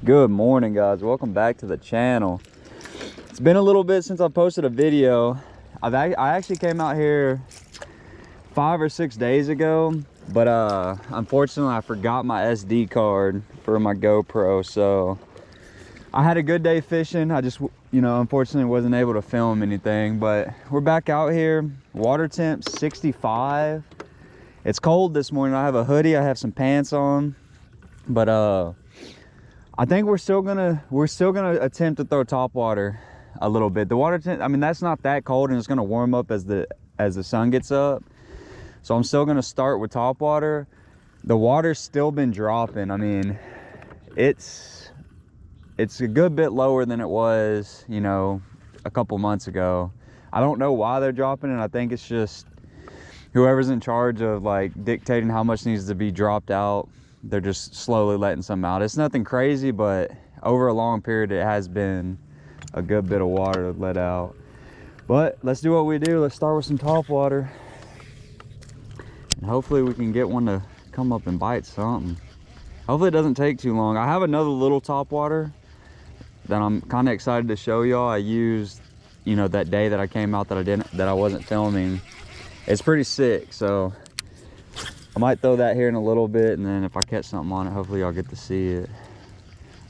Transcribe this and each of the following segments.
Good morning, guys. Welcome back to the channel. It's been a little bit since I posted a video. I actually came out here 5 or 6 days ago, but unfortunately I forgot my SD card for my GoPro, so I had a good day fishing. I just, unfortunately wasn't able to film anything, but we're back out here. Water temp 65. It's cold this morning. I have a hoodie, I have some pants on, but I think we're still gonna attempt to throw top water a little bit. The water temp, I mean, that's not that cold, and it's gonna warm up as the sun gets up. So I'm still gonna start with top water. The water's still been dropping. I mean, it's a good bit lower than it was, a couple months ago. I don't know why they're dropping it. I think it's just whoever's in charge of like dictating how much needs to be dropped out. They're just slowly letting some out. It's nothing crazy, but over a long period it has been a good bit of water let out. But let's do what we do. Let's start with some top water, and hopefully we can get one to come up and bite something. Hopefully it doesn't take too long. I have another little top water that I'm kind of excited to show y'all. I used, that day that I came out that I wasn't filming. It's pretty sick, so I might throw that here in a little bit, and then if I catch something on it, hopefully y'all get to see it.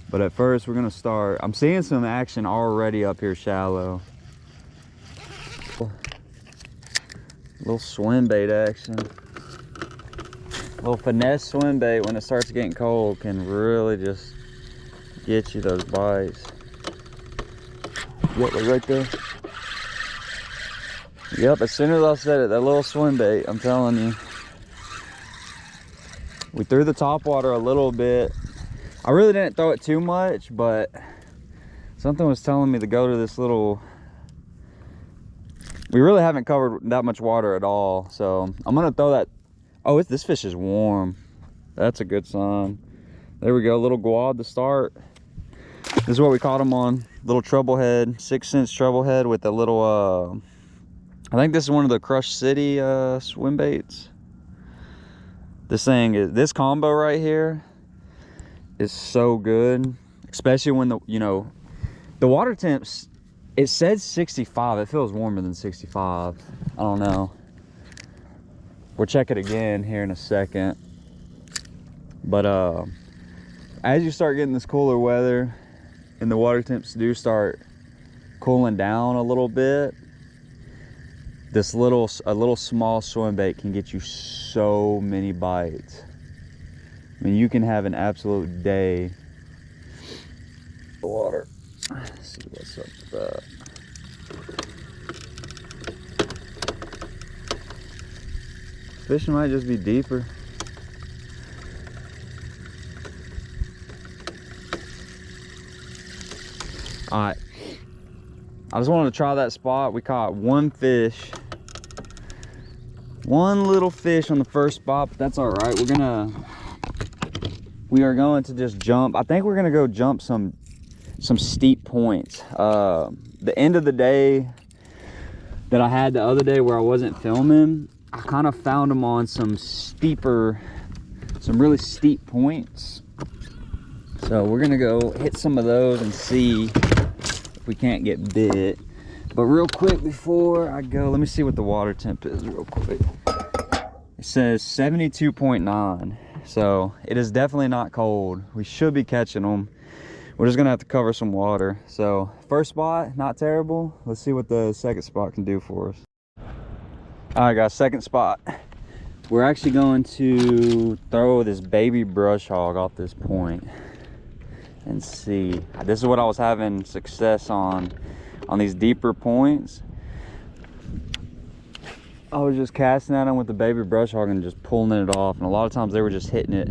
But at first we're gonna start. I'm seeing some action already up here shallow. Little swim bait action. Little finesse swim bait when it starts getting cold can really just get you those bites. Yep, right there. Yep, as soon as I said it, that little swim bait, I'm telling you. We threw the top water a little bit. I really didn't throw it too much, but something was telling me to go to this little... We really haven't covered that much water at all, so I'm gonna throw that... Oh, this fish is warm. That's a good sign. There we go, little guad to start. This is what we caught him on. Little treble-head, 6-inch treble-head with a little... I think this is one of the Crush City swim baits. This combo right here is so good, especially when the water temps, it said 65. It feels warmer than 65. I don't know. We'll check it again here in a second. But as you start getting this cooler weather and the water temps do start cooling down a little bit, a little small swim bait can get you so many bites. I mean, you can have an absolute day. Water. Let's see what's up with that. Fishing might just be deeper. All right. I just wanted to try that spot. We caught one little fish on the first spot, but that's all right. We are going to just jump. I think we're gonna go jump some steep points. The end of the day that I had the other day where I wasn't filming, I kind of found them on some really steep points. So we're gonna go hit some of those and see if we can't get bit. But real quick before I go, let me see what the water temp is real quick. It says 72.9, so it is definitely not cold. We should be catching them. We're just gonna have to cover some water. So first spot, not terrible. Let's see what the second spot can do for us. All right, guys, second spot. We're actually going to throw this baby brush hog off this point and see. This is what I was having success on these deeper points. I was just casting at them with the baby brush hog and just pulling it off, and a lot of times they were just hitting it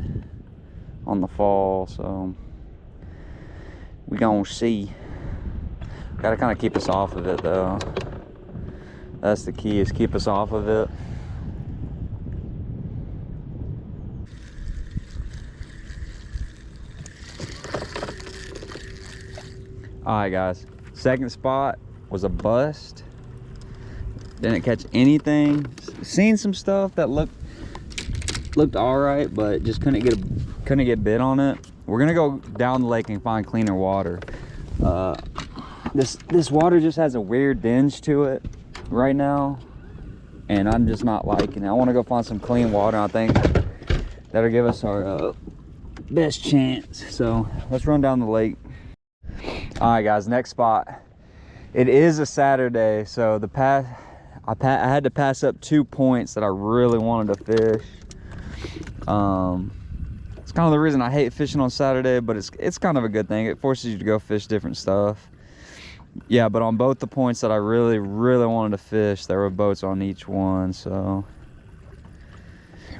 on the fall. So we gonna see. Gotta kind of keep us off of it though. That's the key, is keep us off of it. All right, guys, second spot was a bust. Didn't catch anything. Seen some stuff that looked all right, but just couldn't get bit on it. we're gonna go down the lake and find cleaner water. This water just has a weird dinge to it right now, and I'm just not liking it. I want to go find some clean water. I think that'll give us our best chance. So let's run down the lake. All right, guys, next spot. It is a Saturday, so I had to pass up 2 points that I really wanted to fish. It's kind of the reason I hate fishing on Saturday, but it's kind of a good thing. It forces you to go fish different stuff. Yeah, but on both the points that I really wanted to fish, there were boats on each one, so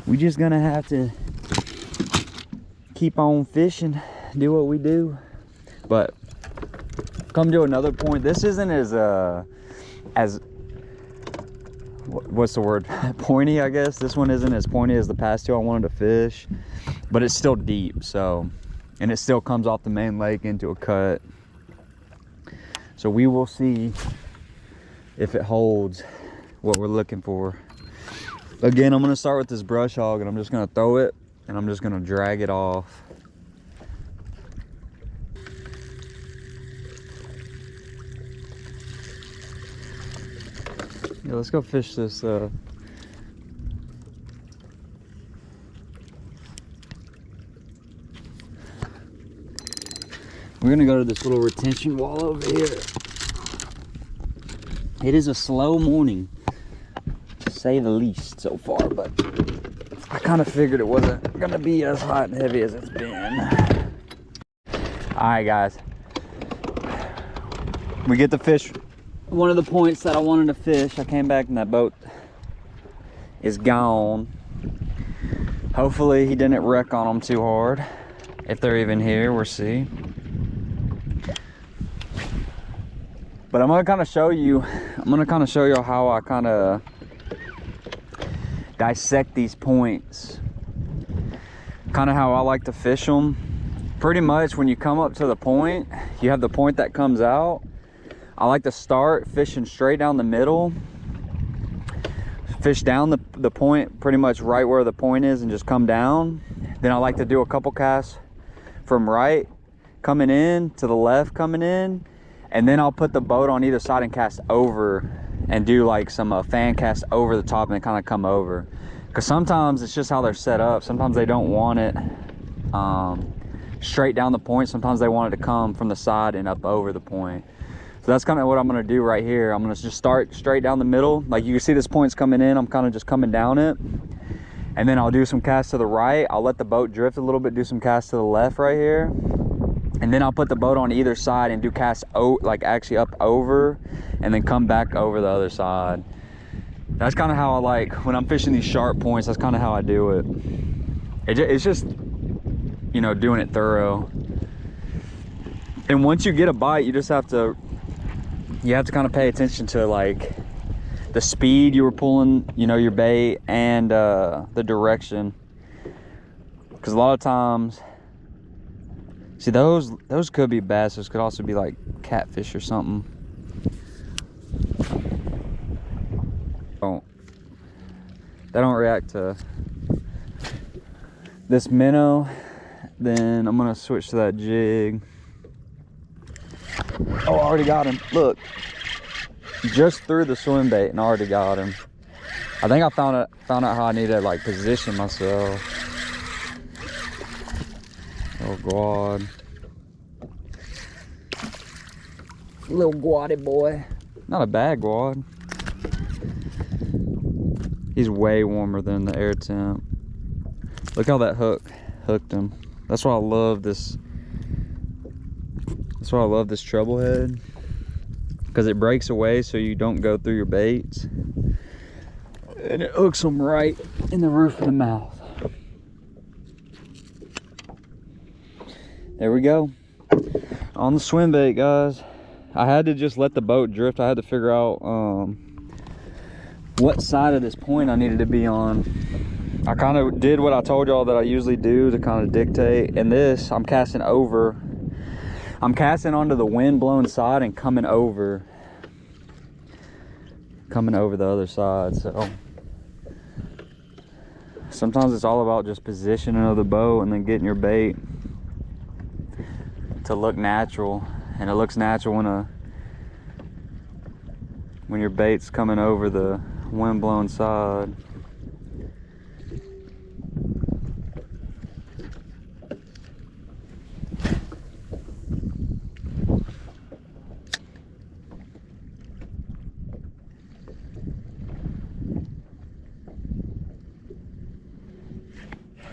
we just gonna have to keep on fishing, do what we do. But come to another point. This isn't as what's the word, pointy, I guess. This one isn't as pointy as the past two I wanted to fish, but it's still deep, so, and it still comes off the main lake into a cut. So we will see if it holds what we're looking for. Again, I'm gonna start with this brush hog, and I'm just gonna throw it, and I'm just gonna drag it off. Yeah, let's go fish this. We're gonna go to this little retention wall over here. It is a slow morning, to say the least, so far, but I kind of figured it wasn't gonna be as hot and heavy as it's been. All right, guys, we get to fish one of the points that I wanted to fish. I came back and that boat is gone. Hopefully he didn't wreck on them too hard. If they're even here, we'll see. But I'm gonna kind of show you how I kind of dissect these points. Kind of how I like to fish them. Pretty much when you come up to the point, you have the point that comes out. I like to start fishing straight down the middle. Fish down the point pretty much right where the point is and just come down. Then I like to do a couple casts from right coming in to the left coming in. And then I'll put the boat on either side and cast over and do like some fan cast over the top and then kind of come over. Because sometimes it's just how they're set up. Sometimes they don't want it straight down the point. Sometimes they want it to come from the side and up over the point. So that's kind of what I'm gonna do right here. I'm gonna just start straight down the middle. Like you can see this point's coming in, I'm kind of just coming down it. And then I'll do some casts to the right. I'll let the boat drift a little bit, do some casts to the left right here. And then I'll put the boat on either side and do casts like actually up over and then come back over the other side. That's kind of how I like, when I'm fishing these sharp points, that's kind of how I do it. It's just, you know, doing it thorough. And once you get a bite, you just have to, kind of pay attention to like the speed you were pulling, you know, your bait and the direction. Because a lot of times, see those could be bass, those could also be like catfish or something. They don't react to this minnow. Then I'm gonna switch to that jig. Oh, I already got him. Look, just threw the swim bait and already got him. I think I found out how I need to like position myself. Oh God, little guaddy boy. Not a bad guad. He's way warmer than the air temp. Look how that hooked him. That's why I love this. That's why I love this treble head, because it breaks away so you don't go through your baits, and it hooks them right in the roof of the mouth. There we go. On the swim bait, guys. I had to just let the boat drift. I had to figure out what side of this point I needed to be on. I kind of did what I told y'all that I usually do to kind of dictate. And this, I'm casting over. I'm casting onto the wind-blown side and coming over the other side. So sometimes it's all about just positioning of the boat and then getting your bait to look natural, and it looks natural when your bait's coming over the wind-blown side.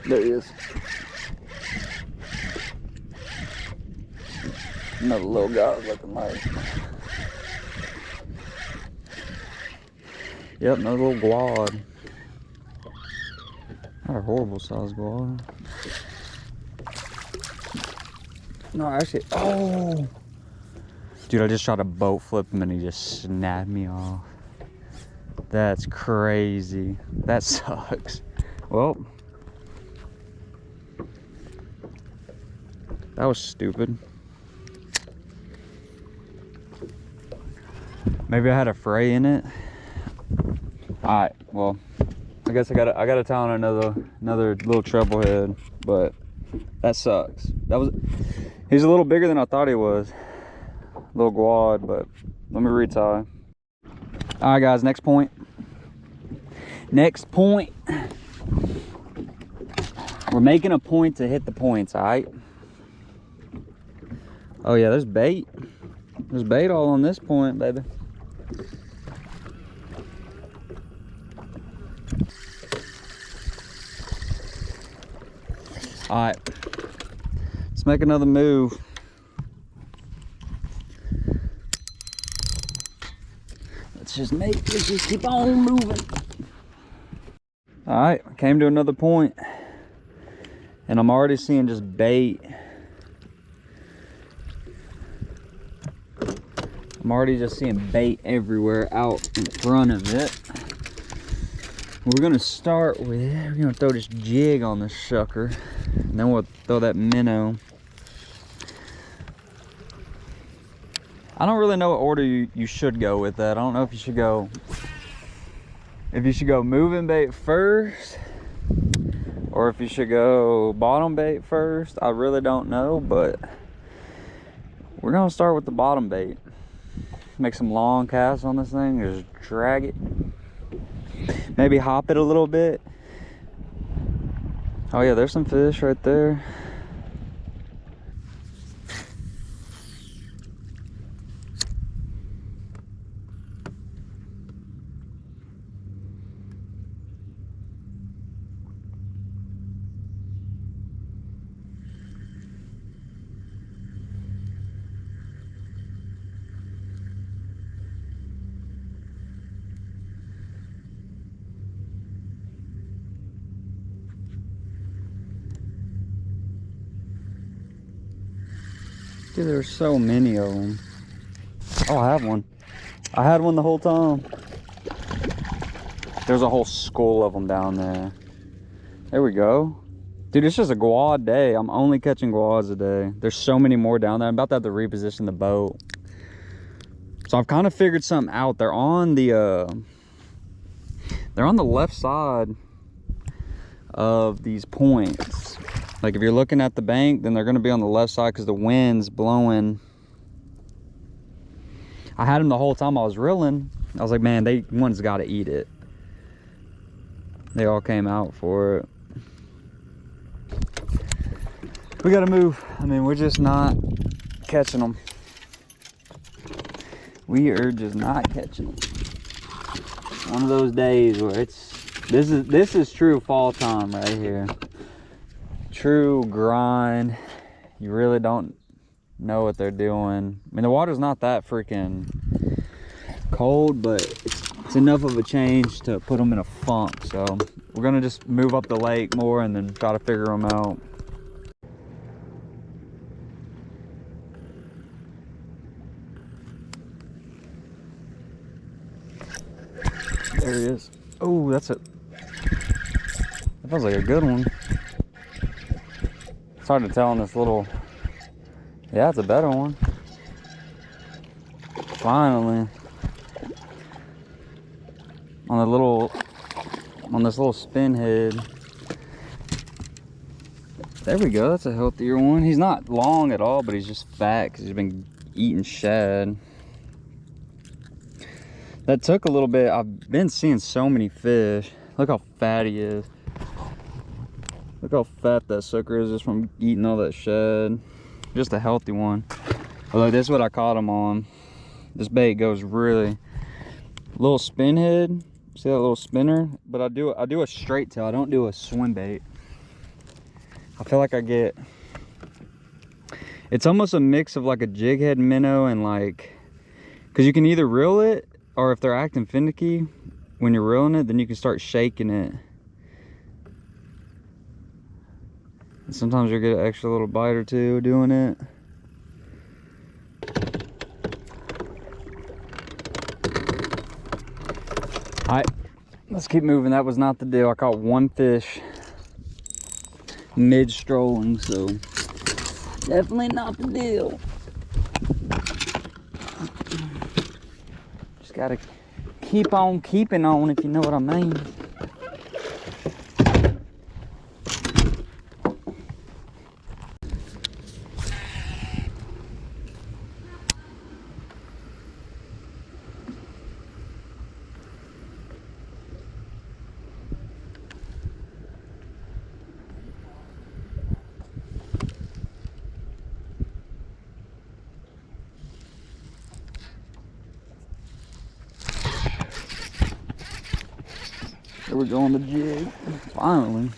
There he is. Another little guy looking like. Yep, another little guad. Not a horrible size guad. No, actually, oh! Dude, I just tried to boat flip him and he just snapped me off. That's crazy. That sucks. Well, that was stupid. Maybe I had a fray in it. Alright, well, I guess I gotta tie on another little treble head, but that sucks. He's a little bigger than I thought he was. Little guad, but let me retie. Alright guys, next point. Next point. We're making a point to hit the points, alright? Oh yeah, there's bait. There's bait all on this point, baby. All right, let's make another move. Let's just keep on moving. All right, I came to another point and I'm already seeing just bait. I'm already just seeing bait everywhere out in front of it. We're gonna start with, we're gonna throw this jig on this sucker, and then we'll throw that minnow. I don't really know what order you should go with that. I don't know if you should go moving bait first, or if you should go bottom bait first. I really don't know, but we're gonna start with the bottom bait. Make some long casts on this thing, just drag it. Maybe hop it a little bit. Oh yeah, there's some fish right there. Dude, there's so many of them. Oh, I have one. I had one the whole time. There's a whole school of them down there. There we go. Dude, it's just a guad day. I'm only catching guads a day. There's so many more down there. I'm about to have to reposition the boat. So I've kind of figured something out. They're on the left side of these points. Like if you're looking at the bank, then they're going to be on the left side because the wind's blowing. I had them the whole time I was reeling. I was like, man, one's got to eat it. They all came out for it. We got to move. I mean, we're just not catching them. We are just not catching them. One of those days where this is true fall time right here. True grind. You really don't know what they're doing. I mean, the water's not that freaking cold, but it's enough of a change to put them in a funk. So we're gonna just move up the lake more and then try to figure them out. There he is. Oh, that's it. That feels like a good one. It's hard to tell on this little. Yeah, it's a better one. Finally. On this little spin head. There we go, that's a healthier one. He's not long at all, but he's just fat because he's been eating shad. That took a little bit. I've been seeing so many fish. Look how fat he is. Look how fat that sucker is just from eating all that shad. Just a healthy one. Although this is what I caught him on. This bait goes really, little spin head. See that little spinner? But I do a straight tail. I don't do a swim bait. I feel like I get, it's almost a mix of like a jig head minnow and like, because you can either reel it, or if they're acting finicky when you're reeling it, then you can start shaking it. And sometimes you'll get an extra little bite or two doing it. All right, let's keep moving. That was not the deal. I caught one fish mid-strolling, so definitely not the deal. Just gotta keep on keeping on, if you know what I mean. There we go on the jig, finally.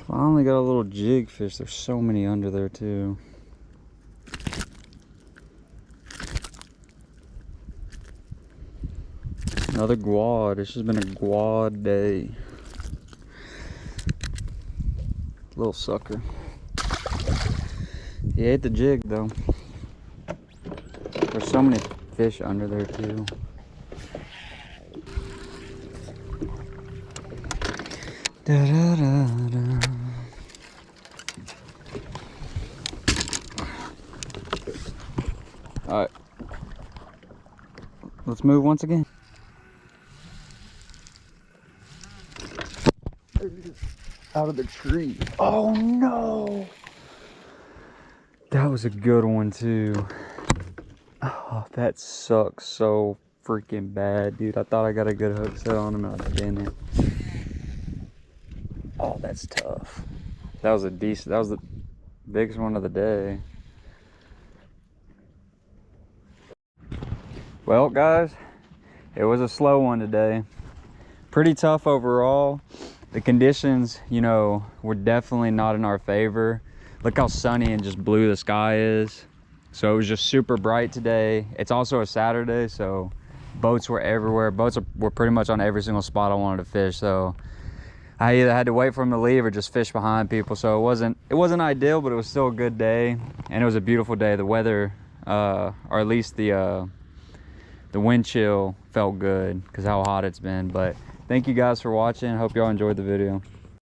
Finally got a little jig fish. There's so many under there too. Another guad. This has been a guad day. Little sucker. He ate the jig though. There's so many fish under there too. Da, da, da, da. All right, let's move once again. Out of the tree. Oh no! That was a good one too. Oh, that sucks so freaking bad, dude. I thought I got a good hook set on him, and I didn't. Oh, that's tough. That was the biggest one of the day. Well, guys, it was a slow one today. Pretty tough overall. The conditions, you know, were definitely not in our favor. Look how sunny and just blue the sky is. So it was just super bright today. It's also a Saturday, so boats were everywhere. Boats were pretty much on every single spot I wanted to fish. So I either had to wait for them to leave or just fish behind people. So it wasn't ideal, but it was still a good day, and it was a beautiful day. The weather, or at least the wind chill felt good because how hot it's been. But thank you guys for watching. Hope y'all enjoyed the video.